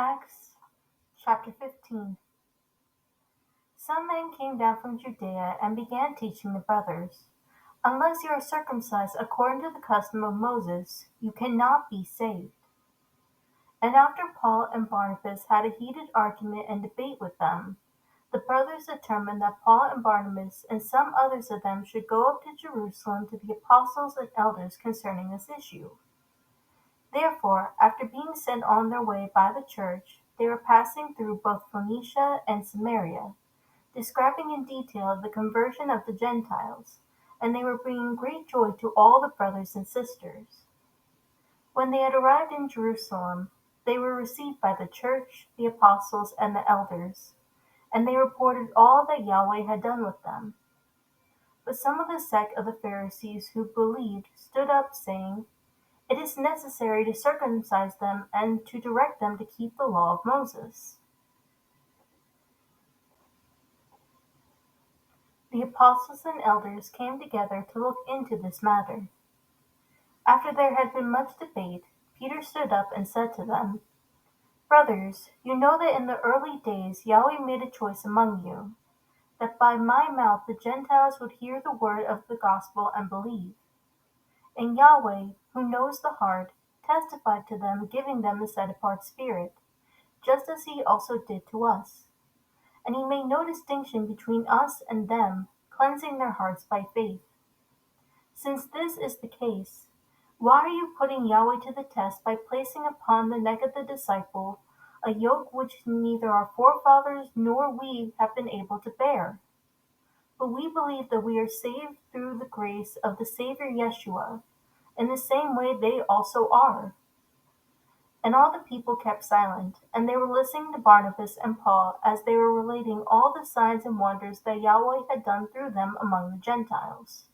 Acts chapter 15. Some men came down from Judea and began teaching the brothers, "Unless you are circumcised according to the custom of Moses, you cannot be saved." And after Paul and Barnabas had a heated argument and debate with them, the brothers determined that Paul and Barnabas and some others of them should go up to Jerusalem to the apostles and elders concerning this issue. Therefore, after being sent on their way by the church, they were passing through both Phoenicia and Samaria, describing in detail the conversion of the Gentiles, and they were bringing great joy to all the brothers and sisters. When they had arrived in Jerusalem, they were received by the church, the apostles, and the elders, and they reported all that Yahweh had done with them. But some of the sect of the Pharisees who believed stood up, saying, "It is necessary to circumcise them and to direct them to keep the law of Moses." The apostles and elders came together to look into this matter. After there had been much debate, Peter stood up and said to them, "Brothers, you know that in the early days Yahweh made a choice among you, that by my mouth the Gentiles would hear the word of the gospel and believe. And Yahweh, who knows the heart, testified to them, giving them the set-apart Spirit, just as he also did to us. And he made no distinction between us and them, cleansing their hearts by faith. Since this is the case, why are you putting Yahweh to the test by placing upon the neck of the disciple a yoke which neither our forefathers nor we have been able to bear? But we believe that we are saved through the grace of the Savior Yeshua, in the same way they also are." And all the people kept silent, and they were listening to Barnabas and Paul as they were relating all the signs and wonders that Yahweh had done through them among the Gentiles.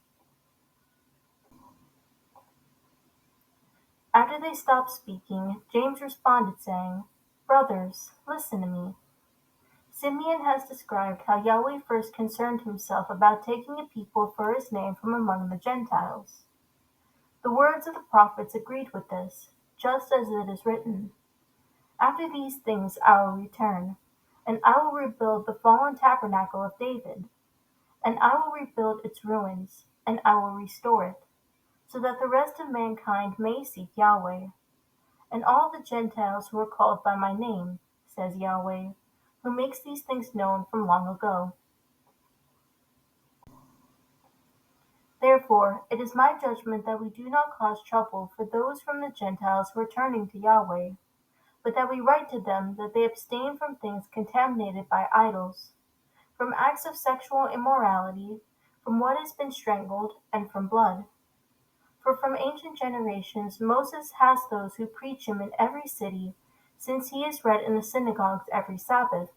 After they stopped speaking, James responded, saying, "Brothers, listen to me. Simeon has described how Yahweh first concerned himself about taking a people for his name from among the Gentiles. The words of the prophets agreed with this, just as it is written, 'After these things I will return, and I will rebuild the fallen tabernacle of David, and I will rebuild its ruins, and I will restore it, so that the rest of mankind may seek Yahweh, and all the Gentiles who are called by my name,' says Yahweh, who makes these things known from long ago. Therefore, it is my judgment that we do not cause trouble for those from the Gentiles who are turning to Yahweh, but that we write to them that they abstain from things contaminated by idols, from acts of sexual immorality, from what has been strangled, and from blood. For from ancient generations Moses has those who preach him in every city, since he is read in the synagogues every Sabbath."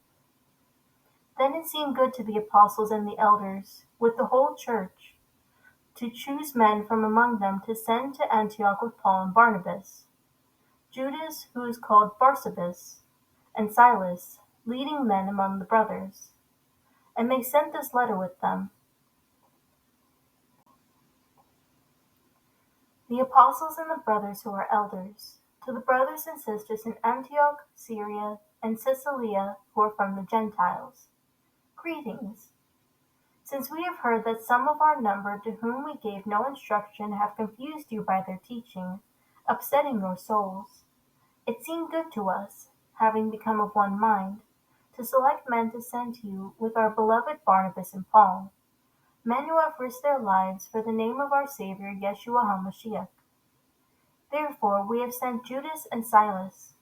Then it seemed good to the apostles and the elders, with the whole church, to choose men from among them to send to Antioch with Paul and Barnabas, Judas, who is called Barsabas, and Silas, leading men among the brothers. And they sent this letter with them. The apostles and the brothers who are elders, to the brothers and sisters in Antioch, Syria, and Cilicia who are from the Gentiles, greetings. Since we have heard that some of our number to whom we gave no instruction have confused you by their teaching, upsetting your souls, it seemed good to us, having become of one mind, to select men to send to you with our beloved Barnabas and Paul, men who have risked their lives for the name of our Savior Yeshua HaMashiach. Therefore we have sent Judas and Silas,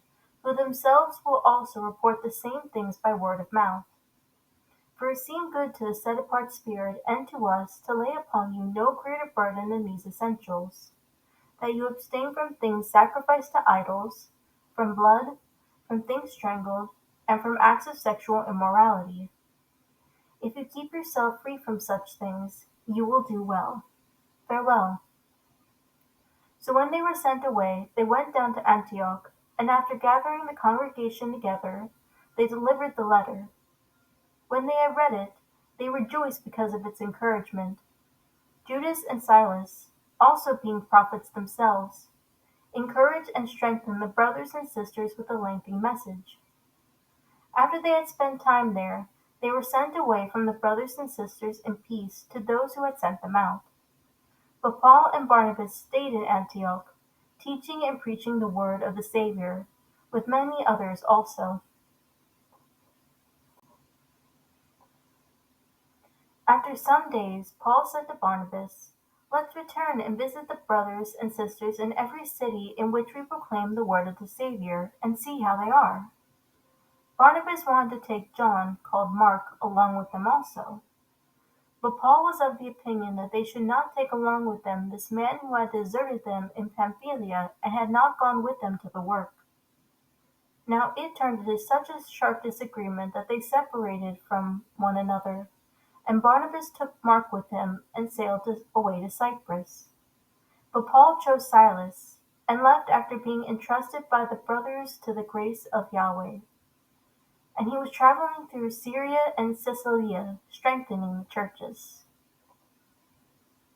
who themselves will also report the same things by word of mouth. For it seemed good to the set-apart Spirit and to us to lay upon you no greater burden than these essentials, that you abstain from things sacrificed to idols, from blood, from things strangled, and from acts of sexual immorality. If you keep yourself free from such things, you will do well. Farewell." So when they were sent away, they went down to Antioch, and after gathering the congregation together, they delivered the letter. When they had read it, they rejoiced because of its encouragement. Judas and Silas, also being prophets themselves, encouraged and strengthened the brothers and sisters with a lengthy message. After they had spent time there, they were sent away from the brothers and sisters in peace to those who had sent them out. But Paul and Barnabas stayed in Antioch, teaching and preaching the word of the Savior, with many others also. After some days Paul said to Barnabas, "Let's return and visit the brothers and sisters in every city in which we proclaim the word of the Savior, and see how they are." Barnabas wanted to take John, called Mark, along with them also. But Paul was of the opinion that they should not take along with them this man who had deserted them in Pamphylia and had not gone with them to the work. Now it turned into such a sharp disagreement that they separated from one another, and Barnabas took Mark with him and sailed away to Cyprus. But Paul chose Silas, and left after being entrusted by the brothers to the grace of Yahweh. And he was traveling through Syria and Cilicia, strengthening the churches.